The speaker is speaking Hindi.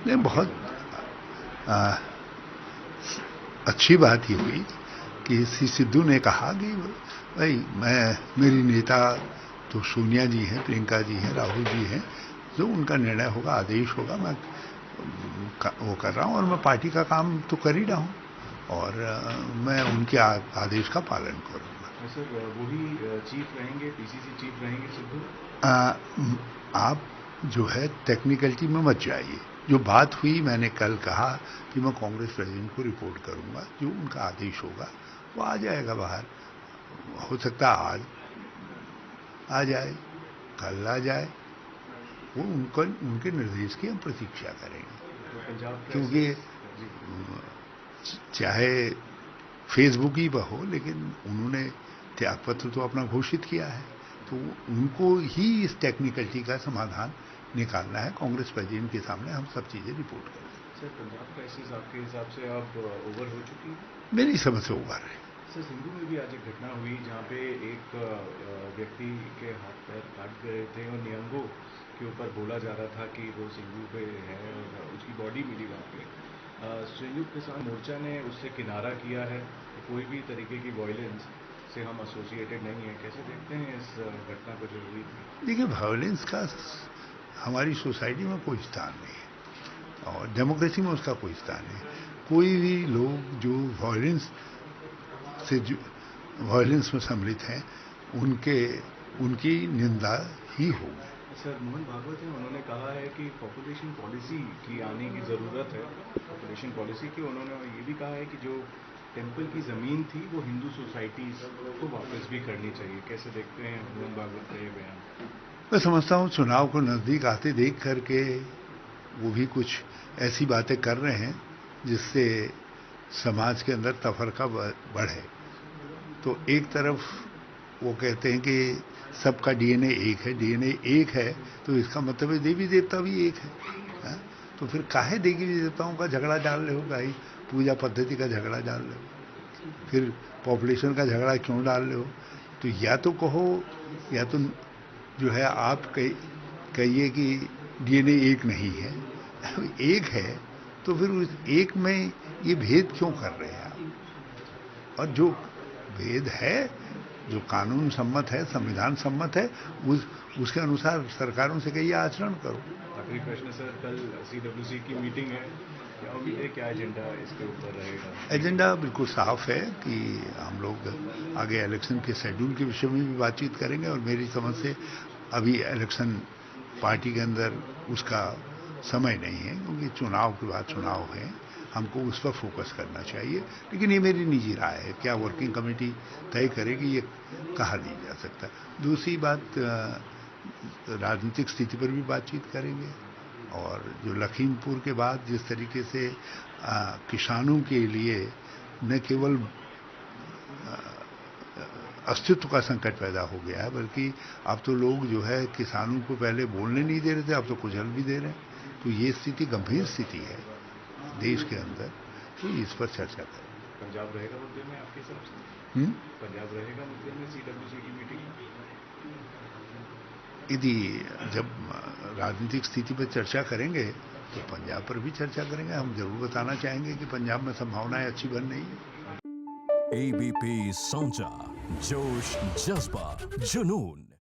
नहीं, बहुत आ, अच्छी बात ये हुई कि श्री सिद्धू ने कहा कि भाई मेरी नेता तो सोनिया जी हैं, प्रियंका जी हैं, राहुल जी हैं, जो उनका निर्णय होगा, आदेश होगा, मैं वो कर रहा हूँ और मैं पार्टी का काम तो कर ही रहा हूँ और मैं उनके आदेश का पालन करूँगा। सर वही चीफ रहेंगे, पीसीसी चीफ रहेंगे सिद्धू? आप जो है टेक्निकलिटी में मत जाइए। जो बात हुई, मैंने कल कहा कि मैं कांग्रेस प्रेसिडेंट को रिपोर्ट करूंगा, जो उनका आदेश होगा वो आ जाएगा बाहर। हो सकता है आज आ जाए, कल आ जाए, वो उनके निर्देश की हम प्रतीक्षा करेंगे। क्योंकि चाहे फेसबुक ही पर हो, लेकिन उन्होंने त्यागपत्र तो अपना घोषित किया है, तो उनको ही इस टेक्निकलिटी का समाधान निकालना है। कांग्रेस प्रेसिडेंट के सामने हम सब चीज़ें रिपोर्ट करें। सर पंजाब क्राइसिस आपके हिसाब से अब ओवर हो चुकी है? मेरी समझ से ओवर है। सर सिंधु में भी आज एक घटना हुई जहाँ पे एक व्यक्ति के हाथ पैर काट गए थे और नियंगों के ऊपर बोला जा रहा था कि वो सिंधु पे है और उसकी बॉडी मिली वहाँ पे। संयुक्त किसान मोर्चा ने उससे किनारा किया है कि कोई भी तरीके की वायलेंस से हम एसोसिएटेड नहीं है। कैसे देखते हैं इस घटना को जो हुई? देखिए, वायलेंस का हमारी सोसाइटी में कोई स्थान नहीं है और डेमोक्रेसी में उसका कोई स्थान नहीं है। कोई भी लोग जो वायलेंस में सम्मिलित हैं, उनकी निंदा ही होगी। सर मोहन भागवत हैं, उन्होंने कहा है कि पॉपुलेशन पॉलिसी की आने की ज़रूरत है। पॉपुलेशन पॉलिसी की उन्होंने ये भी कहा है कि जो टेम्पल की ज़मीन थी वो हिंदू सोसाइटीज़ को वापस भी करनी चाहिए। कैसे देखते हैं मोहन भागवत का ये बयान? मैं समझता हूँ चुनाव को नज़दीक आते देख करके वो भी कुछ ऐसी बातें कर रहे हैं जिससे समाज के अंदर तफरका बढ़े। तो एक तरफ वो कहते हैं कि सबका डीएनए एक है, डीएनए एक है तो इसका मतलब है देवी देवता भी एक है। तो फिर काहे देवी देवताओं का झगड़ा डाल रहे हो, भाई पूजा पद्धति का झगड़ा डाल रहे हो, फिर पॉपुलेशन का झगड़ा क्यों डाल रहे हो? तो या तो कहो, या तो जो है आप कहिए कि डीएनए एक नहीं है, एक है, तो फिर उस एक में ये भेद क्यों कर रहे हैं आप? और जो भेद है, जो कानून सम्मत है, संविधान सम्मत है, उसके अनुसार सरकारों से कहिए आचरण करो। आखिरी प्रश्न सर, कल सीडब्ल्यूसी की मीटिंग है, क्या उम्मीद है, क्या एजेंडा इसके ऊपर रहेगा? एजेंडा बिल्कुल साफ है कि हम लोग आगे इलेक्शन के शेड्यूल के विषय में भी बातचीत करेंगे और मेरी समझ से अभी इलेक्शन पार्टी के अंदर उसका समय नहीं है, क्योंकि चुनाव के बाद चुनाव है, हमको उस पर फोकस करना चाहिए। लेकिन ये मेरी निजी राय है, क्या वर्किंग कमेटी तय करेगी ये कहा नहीं जा सकता। दूसरी बात, राजनीतिक स्थिति पर भी बातचीत करेंगे और जो लखीमपुर के बाद जिस तरीके से किसानों के लिए न केवल अस्तित्व का संकट पैदा हो गया है, बल्कि अब तो लोग जो है किसानों को पहले बोलने नहीं दे रहे थे, अब तो कुचल भी दे रहे हैं। तो ये स्थिति गंभीर स्थिति है देश के अंदर, तो इस पर चर्चा करें। पंजाब रहेगा मुद्दे में आपके हिसाब से? पंजाब रहेगा मुद्दे में सीडब्ल्यूसी की मीटिंग? यदि जब राजनीतिक स्थिति पर चर्चा करेंगे तो पंजाब पर भी चर्चा करेंगे। हम जरूर बताना चाहेंगे कि पंजाब में संभावनाएं अच्छी बन रही है। एबीपी साझा, जोश, जज्बा, जुनून।